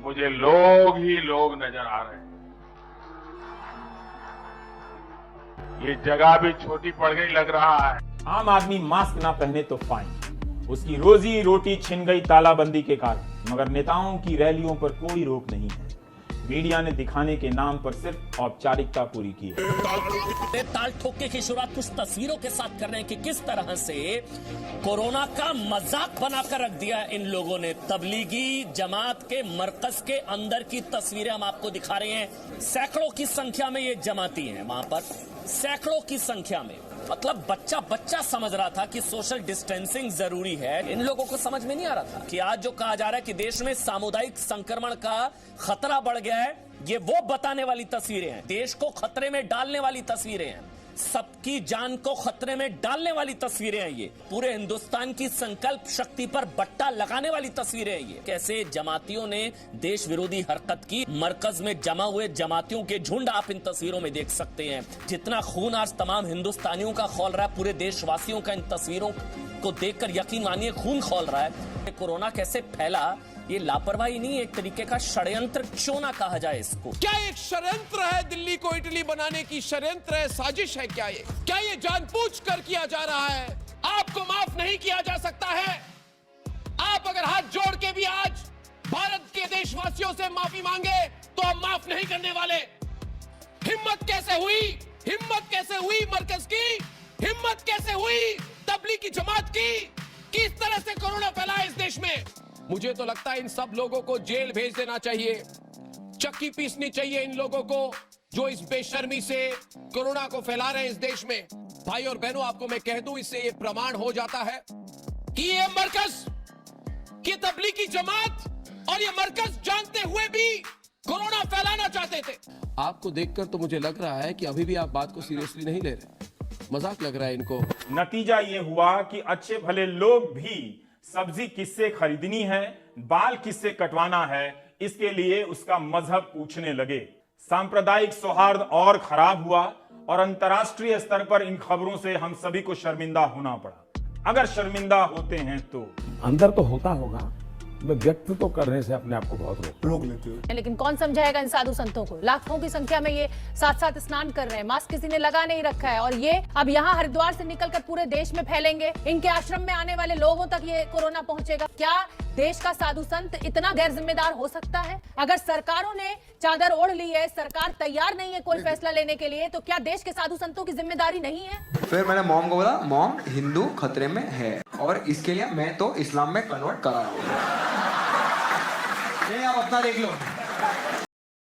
मुझे लोग ही लोग नजर आ रहे हैं। ये जगह भी छोटी पड़ गई लग रहा है। आम आदमी मास्क ना पहने तो फाइन, उसकी रोजी रोटी छिन गई तालाबंदी के कारण। मगर नेताओं की रैलियों पर कोई रोक नहीं है। मीडिया ने दिखाने के नाम पर सिर्फ औपचारिकता पूरी की है। ताल ठोके की शुरुआत कुछ तस्वीरों के साथ कर रहे हैं कि किस तरह से कोरोना का मजाक बनाकर रख दिया इन लोगों ने। तबलीगी जमात के मरकज के अंदर की तस्वीरें हम आपको दिखा रहे हैं। सैकड़ों की संख्या में ये जमाती हैं वहां पर, सैकड़ों की संख्या में। मतलब बच्चा बच्चा समझ रहा था कि सोशल डिस्टेंसिंग जरूरी है। इन लोगों को समझ में नहीं आ रहा था कि आज जो कहा जा रहा है कि देश में सामुदायिक संक्रमण का खतरा बढ़ गया है, ये वो बताने वाली तस्वीरें हैं। देश को खतरे में डालने वाली तस्वीरें हैं, सबकी जान को खतरे में डालने वाली तस्वीरें हैं। ये पूरे हिंदुस्तान की संकल्प शक्ति पर बट्टा लगाने वाली तस्वीरें हैं। ये कैसे जमातियों ने देश विरोधी हरकत की। मरकज में जमा हुए जमातियों के झुंड आप इन तस्वीरों में देख सकते हैं। जितना खून आज तमाम हिंदुस्तानियों का खौल रहा है, पूरे देशवासियों का इन तस्वीरों को देखकर यकीन मानिए खून खौल रहा है। कोरोना कैसे फैला, ये लापरवाही नहीं, एक तरीके का षड्यंत्र क्यों ना कहा जाए इसको। क्या एक षड्यंत्र है? दिल्ली को इटली बनाने की षड्यंत्र है, साजिश है क्या ये? क्या ये जानबूझकर किया जा रहा है? आपको माफ नहीं किया जा सकता है। आप अगर हाथ जोड़ के भी आज भारत के देशवासियों से माफी मांगे तो हम माफ नहीं करने वाले। हिम्मत कैसे हुई? हिम्मत कैसे हुई मरकज की? हिम्मत कैसे हुई तबलीगी जमात की? किस तरह से कोरोना फैला इस देश में? मुझे तो लगता है इन सब लोगों को जेल भेज देना चाहिए। चक्की पीसनी चाहिए इन लोगों को जो इस बेशर्मी से कोरोना को फैला रहे हैं इस देश में। भाई और बहनों, आपको मैं कह दूं, इससे ये प्रमाण हो जाता है कि ये मरकज की तबलीगी जमात और ये मरकज जानते हुए भी कोरोना फैलाना चाहते थे। आपको देखकर तो मुझे लग रहा है कि अभी भी आप बात को सीरियसली नहीं ले रहे, मजाक लग रहा है इनको। नतीजा ये हुआ कि अच्छे भले लोग भी सब्जी किससे खरीदनी है, बाल किससे कटवाना है, इसके लिए उसका मजहब पूछने लगे। सांप्रदायिक सौहार्द और खराब हुआ और अंतर्राष्ट्रीय स्तर पर इन खबरों से हम सभी को शर्मिंदा होना पड़ा। अगर शर्मिंदा होते हैं तो अंदर तो होता होगा, मैं व्यक्त तो करने से अपने आप को बहुत रोक लेती हूँ। लेकिन कौन समझाएगा इन साधु संतों को? लाखों की संख्या में ये साथ साथ स्नान कर रहे हैं, मास्क किसी ने लगा नहीं रखा है, और ये अब यहाँ हरिद्वार से निकलकर पूरे देश में फैलेंगे। इनके आश्रम में आने वाले लोगों तक ये कोरोना पहुंचेगा। क्या देश का साधु संत इतना गैर जिम्मेदार हो सकता है? अगर सरकारों ने चादर ओढ़ ली है, सरकार तैयार नहीं है कोई फैसला लेने के लिए, तो क्या देश के साधु संतों की जिम्मेदारी नहीं है? फिर मैंने मॉम को बोला, मॉम हिंदू खतरे में है और इसके लिए मैं तो इस्लाम में कन्वर्ट करा रहा हूँ। आप अपना देख लो।